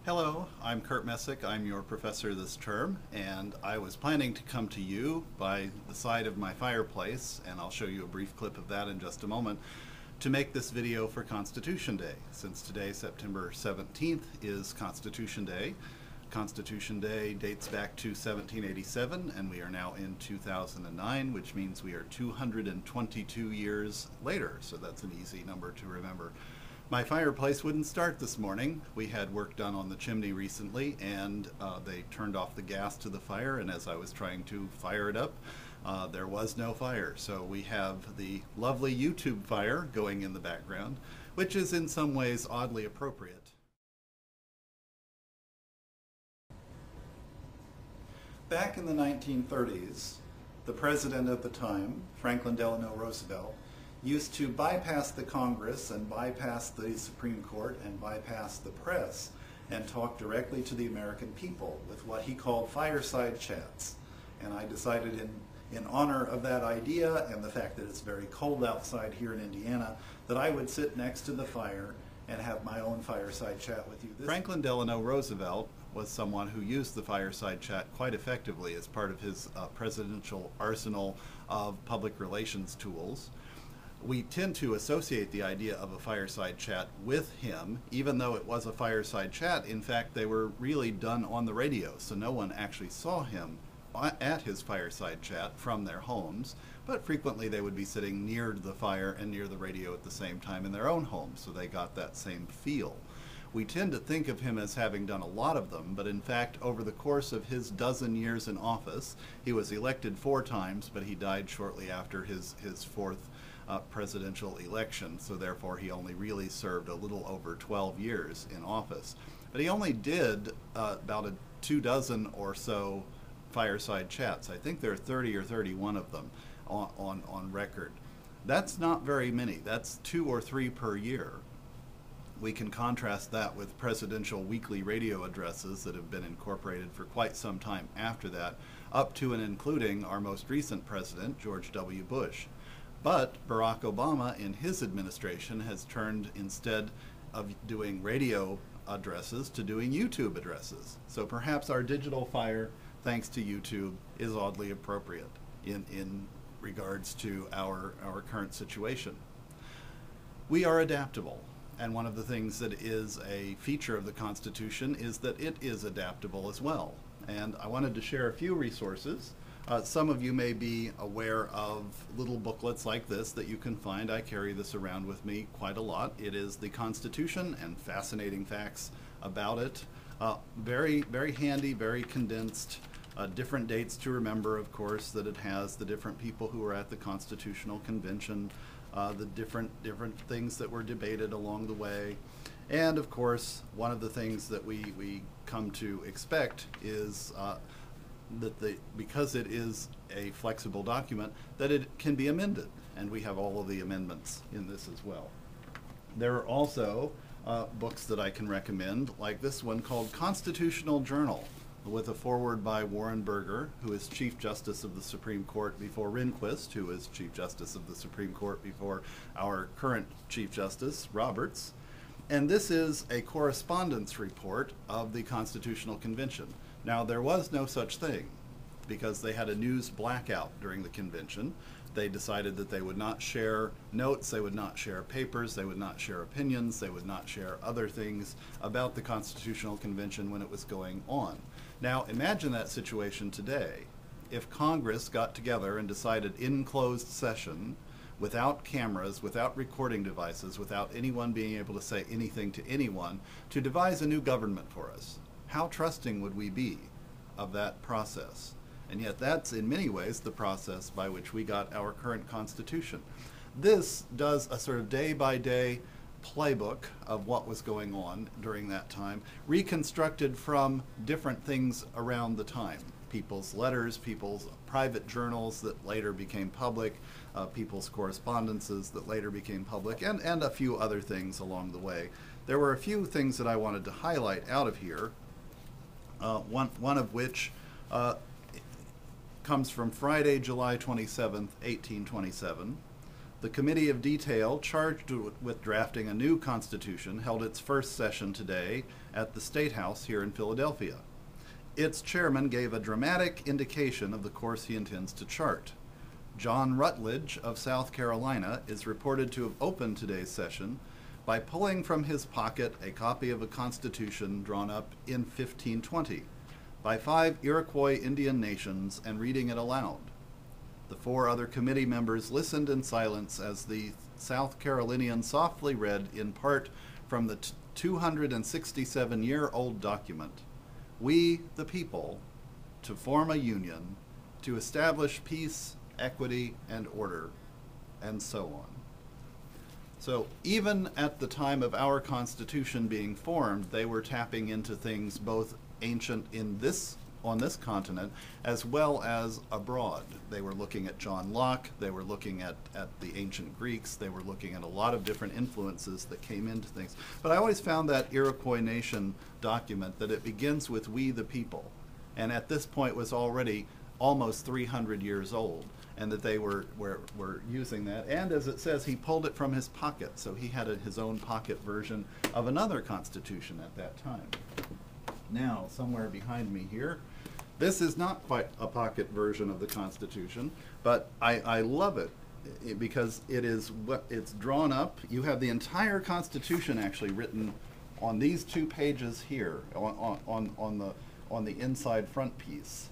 Hello, I'm Kurt Messick. I'm your professor this term, and I was planning to come to you by the side of my fireplace, and I'll show you a brief clip of that in just a moment, to make this video for Constitution Day. Since today, September 17th, is Constitution Day. Constitution Day dates back to 1787, and we are now in 2009, which means we are 222 years later, so that's an easy number to remember. My fireplace wouldn't start this morning. We had work done on the chimney recently, and they turned off the gas to the fire, and as I was trying to fire it up, there was no fire. So we have the lovely YouTube fire going in the background, which is in some ways oddly appropriate. Back in the 1930s, the president at the time, Franklin Delano Roosevelt, used to bypass the Congress and bypass the Supreme Court and bypass the press and talk directly to the American people with what he called fireside chats. And I decided in honor of that idea and the fact that it's very cold outside here in Indiana that I would sit next to the fire and have my own fireside chat with you. Franklin Delano Roosevelt was someone who used the fireside chat quite effectively as part of his presidential arsenal of public relations tools. We tend to associate the idea of a fireside chat with him, even though it was a fireside chat. In fact, they were really done on the radio, so no one actually saw him at his fireside chat from their homes, but frequently they would be sitting near the fire and near the radio at the same time in their own homes, so they got that same feel. We tend to think of him as having done a lot of them, but in fact, over the course of his dozen years in office, he was elected 4 times, but he died shortly after his 4th presidential election, so therefore he only really served a little over 12 years in office. But he only did about 24 or so fireside chats. I think there are 30 or 31 of them on record. That's not very many. That's 2 or 3 per year. We can contrast that with presidential weekly radio addresses that have been incorporated for quite some time after that, up to and including our most recent president, George W. Bush. But Barack Obama, in his administration, has turned, instead of doing radio addresses, to doing YouTube addresses. So perhaps our digital fire, thanks to YouTube, is oddly appropriate in regards to our current situation. We are adaptable. And one of the things that is a feature of the Constitution is that it is adaptable as well. And I wanted to share a few resources. Some of you may be aware of little booklets like this that you can find. I carry this around with me quite a lot. It is the Constitution and fascinating facts about it. Very, very handy, very condensed. Different dates to remember, of course, that it has, the different people who were at the Constitutional Convention, the different things that were debated along the way. And of course, one of the things that we come to expect is that because it is a flexible document, that it can be amended, and we have all of the amendments in this as well. There are also books that I can recommend, like this one called Constitutional Journal, with a foreword by Warren Burger, who is Chief Justice of the Supreme Court before Rehnquist, who is Chief Justice of the Supreme Court before our current Chief Justice, Roberts. And this is a correspondence report of the Constitutional Convention. Now, there was no such thing because they had a news blackout during the convention. They decided that they would not share notes, they would not share papers, they would not share opinions, they would not share other things about the Constitutional Convention when it was going on. Now, imagine that situation today. If Congress got together and decided in closed session, without cameras, without recording devices, without anyone being able to say anything to anyone, to devise a new government for us. How trusting would we be of that process? And yet that's in many ways the process by which we got our current Constitution. This does a sort of day-by-day playbook of what was going on during that time, reconstructed from different things around the time. People's letters, people's private journals that later became public, people's correspondences that later became public, and a few other things along the way. There were a few things that I wanted to highlight out of here, one of which comes from Friday, July 27th, 1827. The Committee of Detail charged with drafting a new Constitution held its first session today at the State House here in Philadelphia. Its chairman gave a dramatic indication of the course he intends to chart. John Rutledge of South Carolina is reported to have opened today's session by pulling from his pocket a copy of a constitution drawn up in 1520 by 5 Iroquois Indian nations and reading it aloud. The 4 other committee members listened in silence as the South Carolinian softly read in part from the 267-year-old document, "We, the people, to form a union, to establish peace, equity, and order," and so on. So even at the time of our Constitution being formed, they were tapping into things both ancient on this continent as well as abroad. They were looking at John Locke, they were looking at the ancient Greeks, they were looking at a lot of different influences that came into things. But I always found that Iroquois Nation document that it begins with "We the people," and at this point was already almost 300 years old, and that they were using that. And as it says, he pulled it from his pocket, so he had his own pocket version of another constitution at that time. Now, somewhere behind me here, this is not quite a pocket version of the Constitution, but I love it because it's drawn up. You have the entire Constitution actually written on these 2 pages here, on the inside front piece.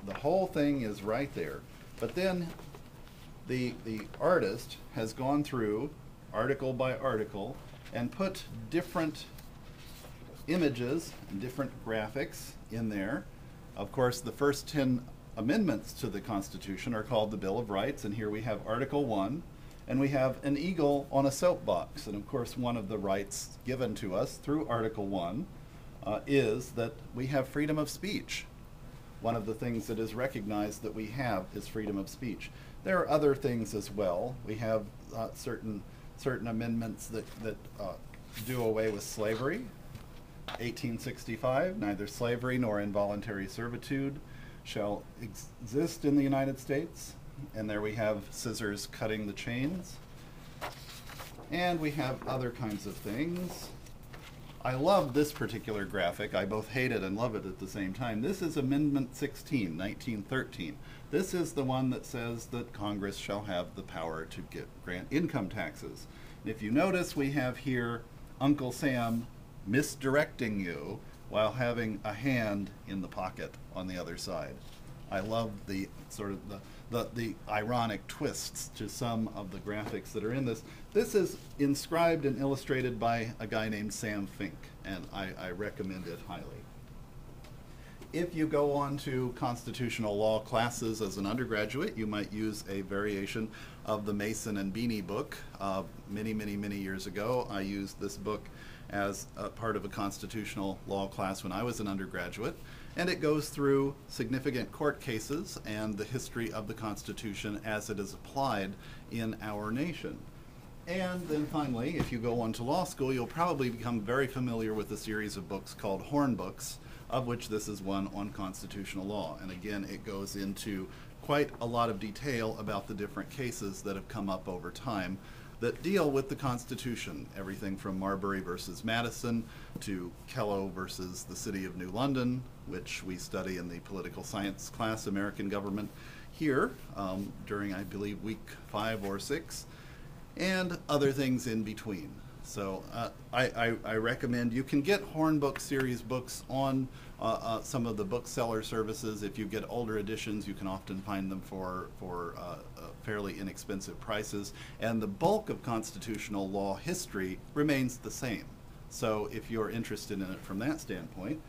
The whole thing is right there. But then the artist has gone through article by article and put different images and different graphics in there. Of course, the first 10 amendments to the Constitution are called the Bill of Rights, and here we have Article 1, and we have an eagle on a soapbox. And of course, one of the rights given to us through Article 1 is that we have freedom of speech. One of the things that is recognized that we have is freedom of speech. There are other things as well. We have certain amendments that do away with slavery. 1865, neither slavery nor involuntary servitude shall exist in the United States. And there we have scissors cutting the chains. And we have other kinds of things. I love this particular graphic. I both hate it and love it at the same time. This is Amendment 16, 1913. This is the one that says that Congress shall have the power to grant income taxes. And if you notice, we have here Uncle Sam misdirecting you while having a hand in the pocket on the other side. I love the sort of the ironic twists to some of the graphics that are in this. This is inscribed and illustrated by a guy named Sam Fink, and I recommend it highly. If you go on to constitutional law classes as an undergraduate, you might use a variation of the Mason and Beanie book. Many years ago, I used this book as a part of a constitutional law class when I was an undergraduate, and it goes through significant court cases and the history of the Constitution as it is applied in our nation. And then finally, if you go on to law school, you'll probably become very familiar with a series of books called Horn books, of which this is one on constitutional law. And again, it goes into quite a lot of detail about the different cases that have come up over time that deal with the Constitution, everything from Marbury versus Madison to Kellow versus the City of New London, which we study in the political science class, American Government, here during, I believe, week 5 or 6, and other things in between. So I recommend you can get Hornbook series books on some of the bookseller services. If you get older editions, you can often find them for fairly inexpensive prices. And the bulk of constitutional law history remains the same. So if you're interested in it from that standpoint,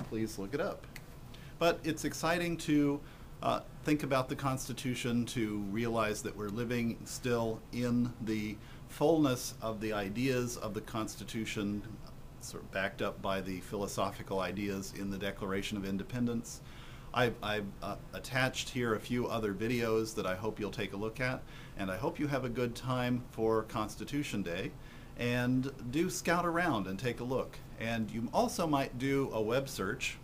please look it up. But it's exciting to think about the Constitution, to realize that we're living still in the fullness of the ideas of the Constitution, sort of backed up by the philosophical ideas in the Declaration of Independence. I've attached here a few other videos that I hope you'll take a look at, and I hope you have a good time for Constitution Day, and do scout around and take a look. And you also might do a web search,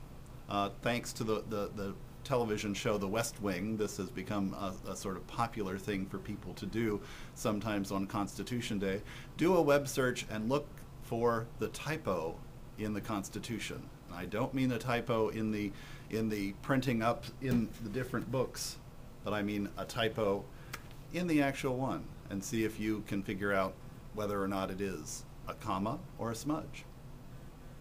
thanks to the television show The West Wing, this has become a sort of popular thing for people to do sometimes on Constitution Day. Do a web search and look for the typo in the Constitution. And I don't mean a typo in the printing up in the different books, but I mean a typo in the actual one, and see if you can figure out whether or not it is a comma or a smudge.